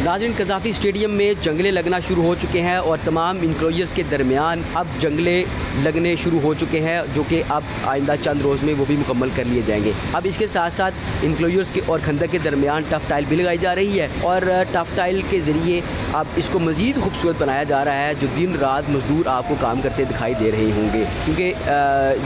नाज़रीन, कज़ाफ़ी स्टेडियम में जंगले लगना शुरू हो चुके हैं और तमाम इंक्लोजर्स के दरमियान अब जंगले लगने शुरू हो चुके हैं, जो कि अब आइंदा चंद रोज़ में वो भी मुकम्मल कर लिए जाएंगे। अब इसके साथ साथ इंक्लोजर्स के और खंदक के दरमियान टफ टाइल भी लगाई जा रही है और टफ टाइल के ज़रिए अब इसको मज़ीद खूबसूरत बनाया जा रहा है, जो दिन रात मज़दूर आपको काम करते दिखाई दे रहे होंगे, क्योंकि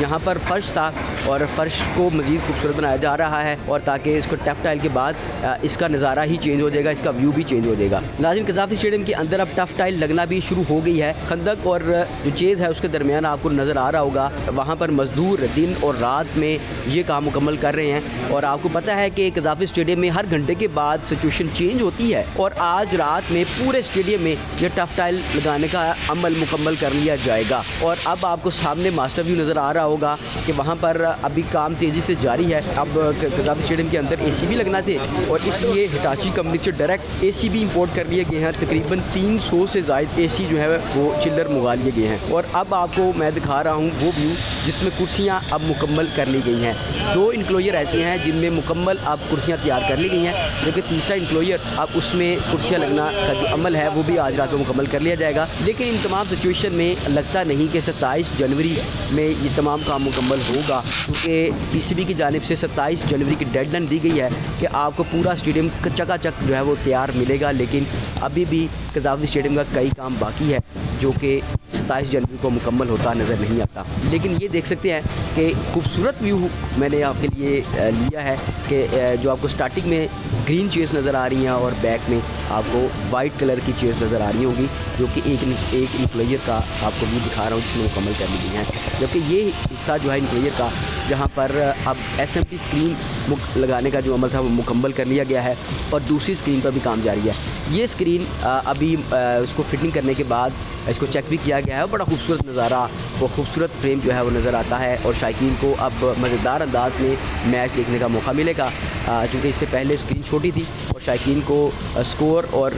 यहाँ पर फ़र्श था और फ़र्श को मज़ीद खूबसूरत बनाया जा रहा है और ताकि इसको टफ टाइल के बाद इसका नज़ारा ही चेंज हो जाएगा, इसका व्यू भी चेंज हो जाएगा। नाज़रीन, कज़ाफ़ी स्टेडियम के अंदर अब टफ टाइल लगना भी शुरू हो गई है। खंदक और जो चेज़ है उसके दरमियान आपको नज़र आ रहा होगा, वहाँ पर मज़दूर दिन और रात में ये काम मुकम्मल कर रहे हैं। और आपको पता है कि कज़ाफ़ी स्टेडियम में हर घंटे के बाद सिचुएशन चेंज होती है और आज रात में पूरे स्टेडियम में ये टफ टाइल लगाने का अमल मुकम्मल कर लिया जाएगा। और अब आपको सामने मास्टर व्यू नज़र आ रहा होगा कि वहाँ पर अभी काम तेज़ी से जारी है। अब कज़ाफ़ी स्टेडियम के अंदर AC भी लगना थे और इसलिए हिटाची कंपनी से डायरेक्ट AC भी इंपोर्ट कर लिए गए हैं। तकरीबन 300 से ज़ायद AC जो है वो चिल्लर मंगा लिए गए हैं। और अब आपको मैं दिखा रहा हूँ वो व्यू जिसमें कुर्सियाँ अब मुकम्मल कर ली गई हैं। 2 इंक्लोजर ऐसे हैं जिनमें मुकम्मल अब कुर्सियाँ तैयार कर ली गई हैं, जबकि तीसरा इंक्लोजर अब उसमें कुर्सियाँ लगना का जो अमल है वो भी आज रात को मुकम्मल कर लिया जाएगा। लेकिन इन तमाम सिचुएशन में लगता नहीं कि 27 जनवरी में ये तमाम काम मुकम्मल होगा, क्योंकि PCB की जानिब से 27 जनवरी की डेडलाइन दी गई है कि आपको पूरा स्टेडियम चकाचक जो है वो तैयार मिलेगा। लेकिन अभी भी कज़ाफ़ी स्टेडियम का कई काम बाकी है जो कि 27 जनवरी को मुकम्मल होता नज़र नहीं आता। लेकिन ये देख सकते हैं कि खूबसूरत व्यू मैंने आपके लिए लिया है कि जो आपको स्टार्टिंग में ग्रीन चेयर्स नज़र आ रही हैं और बैक में आपको वाइट कलर की चेयर्स नज़र आ रही होंगी, जो कि एक इंक्लोजर का आपको व्यू दिखा रहा हूँ जिसमें मुकम्मल कर ली गई हैं। जबकि ये हिस्सा जो है इंक्लोजर का, जहाँ पर अब SMT स्क्रीन लगाने का जो अमल था वो मुकम्मल कर लिया गया है और दूसरी स्क्रीन पर भी काम जारी है। ये स्क्रीन अभी उसको फिटिंग करने के बाद इसको चेक भी किया गया है। बड़ा खूबसूरत नज़ारा, वो खूबसूरत फ्रेम जो है वो नज़र आता है और शायकीन को अब मज़ेदार अंदाज में मैच देखने का मौका मिलेगा, चूँकि इससे पहले स्क्रीन छोटी थी और शायकीन को स्कोर और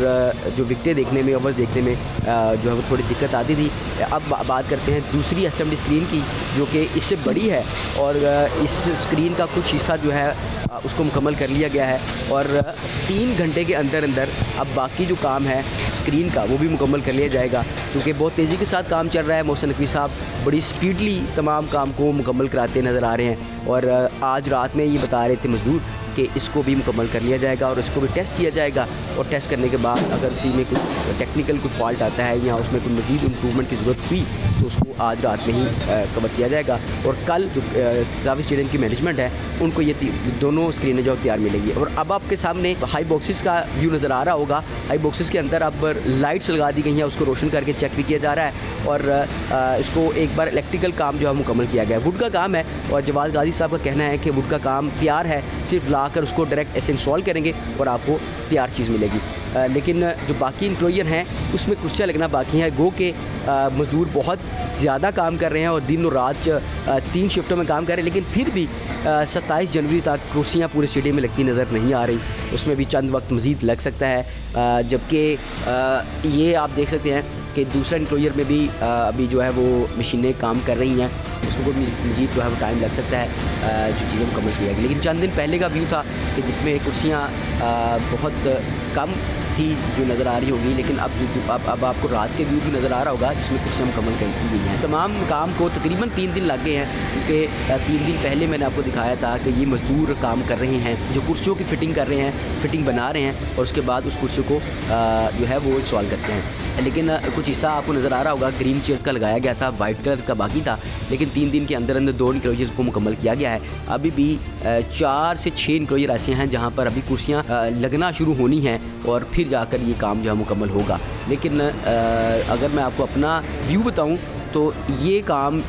जो विकटें देखने में, ओवर्स देखने में जो है वो थोड़ी दिक्कत आती थी। अब बात करते हैं दूसरी SMT स्क्रीन की, जो कि इससे बड़ी है और इस स्क्रीन का कुछ हिस्सा जो है उसको मुकम्मल कर लिया गया है और 3 घंटे के अंदर अंदर अब बाकी जो काम है स्क्रीन का वो भी मुकम्मल कर लिया जाएगा, क्योंकि बहुत तेज़ी के साथ काम चल रहा है। मोहसिन नकवी साहब बड़ी स्पीडली तमाम काम को मुकम्मल कराते नज़र आ रहे हैं और आज रात में ये बता रहे थे मज़दूर कि इसको भी मुकम्मल कर लिया जाएगा और इसको भी टेस्ट किया जाएगा और टेस्ट करने के बाद अगर किसी में कोई टेक्निकल कोई फॉल्ट आता है या उसमें कोई मज़ीद इम्प्रूवमेंट की ज़रूरत हुई तो उसको आज रात में ही कवर किया जाएगा। और कल जो कज़ाफ़ी स्टेडियम की मैनेजमेंट है उनको ये दोनों स्क्रीनें जो तैयार मिलेंगी। और अब आपके सामने हाई बॉक्सेस का व्यू नज़र आ रहा होगा। हाई बॉक्सेस के अंदर अब लाइट्स लगा दी गई हैं, उसको रोशन करके चेक भी किया जा रहा है और इसको एक बार इलेक्ट्रिकल काम जो है मुकम्मल किया गया है। वुड का काम है और जवाद गाजी साहब का कहना है कि वुड का काम तैयार है, सिर्फ लाकर उसको डायरेक्ट ऐसे इंस्टॉल करेंगे और आपको तैयार चीज़ मिलेगी। लेकिन जो बाकी इंक्लोजर हैं उसमें कुर्सियाँ लगना बाकी हैं। गो के मज़दूर बहुत ज़्यादा काम कर रहे हैं और दिन और रात 3 शिफ्टों में काम कर रहे हैं, लेकिन फिर भी 27 जनवरी तक कुर्सियाँ पूरे स्टेडियम में लगती नज़र नहीं आ रही। उसमें भी चंद वक्त मज़ीद लग सकता है। जबकि ये आप देख सकते हैं कि दूसरा इंक्लोजर में भी अभी जो है वो मशीनें काम कर रही हैं, उसको मज़ीद जो है वो टाइम लग सकता है जो चीज़ें मुकम्मल की जाएगी। लेकिन चंद दिन पहले का व्यू था कि जिसमें कुर्सियाँ बहुत कम थी जो नज़र आ रही होगी, लेकिन अब आपको रात के व्यू भी नज़र आ रहा होगा जिसमें कुर्सियाँ मुकम्मल कर दी गई हैं। तमाम काम को तकरीबन 3 दिन लग गए हैं, क्योंकि 3 दिन पहले मैंने आपको दिखाया था कि ये मज़दूर काम कर रहे हैं जो कुर्सियों की फ़िटिंग कर रहे हैं, फ़िटिंग बना रहे हैं और उसके बाद उस कुर्सी को जो है वो इंस्टॉल करते हैं। लेकिन कुछ हिस्सा आपको नज़र आ रहा होगा ग्रीन चेयर्स का लगाया गया था, वाइट कलर का बाकी था, लेकिन 3 दिन के अंदर अंदर 2 इंक्लोजर्स को मुकम्मल किया गया है। अभी भी 4 से 6 इंक्लोजर ऐसे हैं जहाँ पर अभी कुर्सियाँ लगना शुरू होनी हैं और फिर जाकर ये काम जो है मुकम्मल होगा। लेकिन अगर मैं आपको अपना व्यू बताऊँ तो ये काम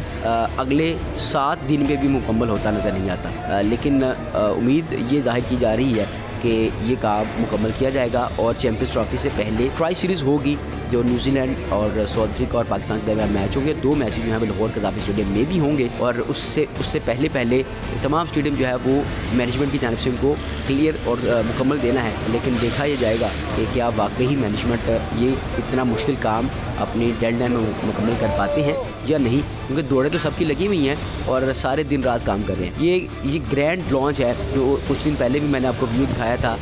अगले 7 दिन में भी मुकम्मल होता नज़र नहीं आता। लेकिन उम्मीद ये जाहिर की जा रही है कि ये काम मुकम्मल किया जाएगा और चैम्पियंस ट्रॉफी से पहले ट्राई सीरीज़ होगी जो न्यूजीलैंड और साउथ अफ्रीका और पाकिस्तान के दरमियान मैच होंगे। 2 मैचेस जो हैं वो लाहौर कज़ाफ़ी स्टेडियम में भी होंगे और उससे पहले तमाम स्टेडियम जो है वो मैनेजमेंट की जानिब से उनको क्लियर और मुकम्मल देना है। लेकिन देखा यह जाएगा कि क्या वाकई मैनेजमेंट ये इतना मुश्किल काम अपनी डेडलाइन में मुकम्मल कर पाते हैं या नहीं, क्योंकि दौड़ें तो सबकी लगी हुई हैं और सारे दिन रात काम कर रहे हैं। ये ग्रैंड लॉन्च है जो कुछ दिन पहले भी मैंने आपको व्यू दिखाया था,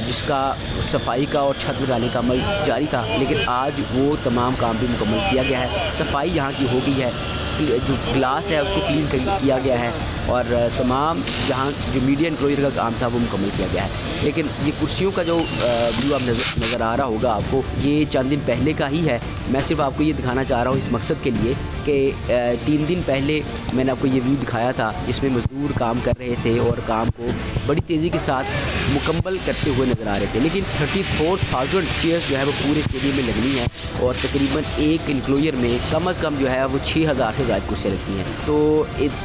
जिसका सफाई का और छत लगाने का अमल जारी था, लेकिन आज वो तमाम काम भी मुकम्मल किया गया है। सफाई यहाँ की हो गई है, जो ग्लास है उसको क्लीन किया गया है और तमाम जहाँ जो मीडिया इंक्लोजर का काम था वो मुकम्मल किया गया है। लेकिन ये कुर्सियों का जो व्यू आप नज़र आ रहा होगा आपको, ये चंद दिन पहले का ही है। मैं सिर्फ आपको ये दिखाना चाह रहा हूँ इस मकसद के लिए कि 3 दिन पहले मैंने आपको ये व्यू दिखाया था जिसमें मज़दूर काम कर रहे थे और काम को बड़ी तेज़ी के साथ मुकम्मल करते हुए नज़र आ रहे थे। लेकिन 34,000 चेयर्स जो है वो पूरे स्टेडियम में लगनी है और तकरीबन एक इंक्लोजर में कम अज़ कम जो है वो 6,000 से ज़्यादा कुर्सियाँ लगती हैं। तो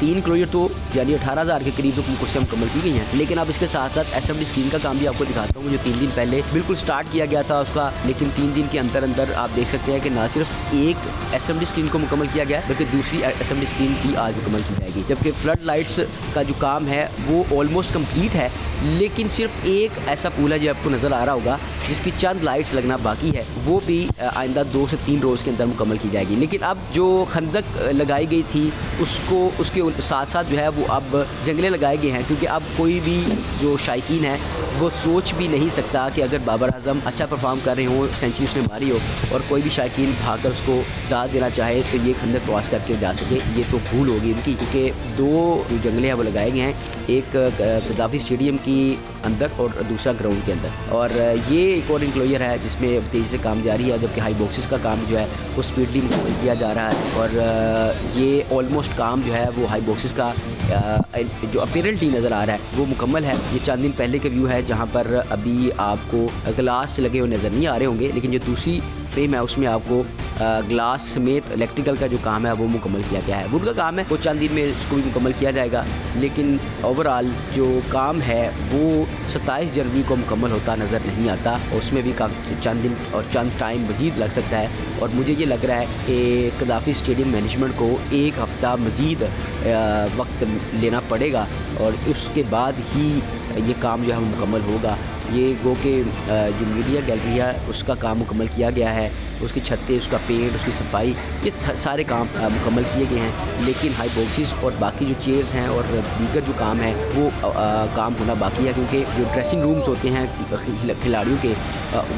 3 इंक्लोजर तो यानी 18,000 के करीब तो कुर्सियाँ मुकम्मल की गई हैं। लेकिन अब इसके साथ साथ असेंबली स्क्रीन का काम भी आपको दिखाता हूँ जो 3 दिन पहले बिल्कुल स्टार्ट किया गया था उसका, लेकिन 3 दिन के अंदर आप देख सकते हैं कि ना सिर्फ एक असेंबली स्क्रीन को मुकम्मल किया गया बल्कि दूसरी असेंबली स्क्रीन भी आज मुकम्मल की जाएगी। जबकि फ्लड लाइट्स का जो काम है वो ऑलमोस्ट कंप्लीट है, लेकिन सिर्फ एक ऐसा पुल है जो आपको नज़र आ रहा होगा जिसकी चंद लाइट्स लगना बाकी है, वो भी आइंदा 2 से 3 रोज़ के अंदर मुकम्मल की जाएगी। लेकिन अब जो खंदक लगाई गई थी उसके साथ साथ जो है वो अब जंगले लगाए गए हैं, क्योंकि अब कोई भी जो शायकीन है वो सोच भी नहीं सकता कि अगर बाबर आजम अच्छा परफॉर्म कर रहे हो, सेंचुरी उसने मारी हो और कोई भी शायकीन भागकर उसको दाद देना चाहे तो ये खंदक क्रॉस करके जा सके, ये तो भूल होगी उनकी। क्योंकि 2 जो जंगले हैं वो लगाए गए हैं, एक गद्दाफी स्टेडियम की अंदर और दूसरा ग्राउंड के अंदर। और ये एक और इंक्लोजर है जिसमें तेज़ी से काम जारी है, जबकि हाई बॉक्सेस का काम जो है वो स्पीडली मुकम्मल किया जा रहा है। और ये ऑलमोस्ट काम जो है वो हाई बॉक्सेस का जो अपीरेंटली नज़र आ रहा है वो मुकम्मल है। ये चंद दिन पहले का व्यू है जहाँ पर अभी आपको ग्लास लगे हुए नज़र नहीं आ रहे होंगे, लेकिन जो दूसरी फ्रेम है उसमें आपको ग्लास समेत इलेक्ट्रिकल का जो काम है वो मुकम्मल किया गया है। वुड का काम है वो चंद दिन में इसको भी मुकम्मल किया जाएगा, लेकिन ओवरऑल जो काम है वो 27 जनवरी को मुकम्मल होता नज़र नहीं आता। उसमें भी चंद दिन और चंद टाइम मज़ीद लग सकता है और मुझे ये लग रहा है कि गद्दाफी स्टेडियम मैनेजमेंट को 1 हफ़्ता मज़ीद वक्त लेना पड़ेगा और उसके बाद ही ये काम जो है वो मुकम्मल होगा। ये गो के जो मीडिया गैलरी है उसका काम मुकम्मल किया गया है, उसकी छतें, उसका पेंट, उसकी सफाई, ये सारे काम मुकम्मल किए गए हैं। लेकिन हाई बॉक्सेस और बाकी जो चेयर्स हैं और दीगर जो काम है वो काम होना बाकी है, क्योंकि जो ड्रेसिंग रूम्स होते हैं खिलाड़ियों के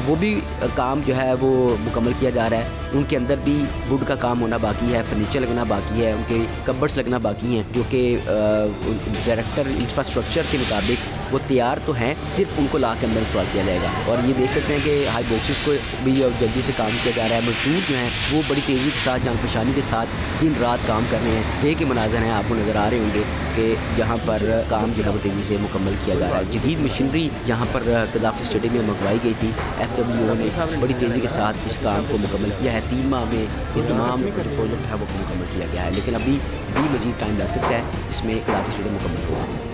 वो भी काम जो है वो मुकम्मल किया जा रहा है। उनके अंदर भी वुड का काम होना बाकी है, फर्नीचर लगना बाकी है, उनके कबर्ड्स लगना बाकी हैं, जो कि डायरेक्टर इंफ्रास्ट्रक्चर के मुताबिक वो तैयार तो हैं, सिर्फ उनको ला के अंदर इंस्टॉल किया जाएगा। और ये देख सकते हैं कि हाई बॉक्सेस को भी जल्दी से काम किया जा रहा है। मजदूर जो हैं वो बड़ी तेज़ी के साथ, जानफशानी के साथ दिन रात काम कर रहे हैं। डे के मनाजर हैं आपको नज़र आ रहे होंगे कि जहाँ पर काम जो है वो तेज़ी से मुकम्मल किया जा रहा है। जदीद मशीनरी जहाँ पर गद्दाफी स्टेडियम में मंगवाई गई थी, FWO ने बड़ी तेज़ी के साथ इस काम को मुकम्मल किया है। 3 माह में ये तमाम जो प्रोजेक्ट है वो मुकम्मल किया गया है, लेकिन अभी भी मज़ीद टाइम लग सकता है जिसमें गद्दाफी स्टेडियम मुकम्मल होगा।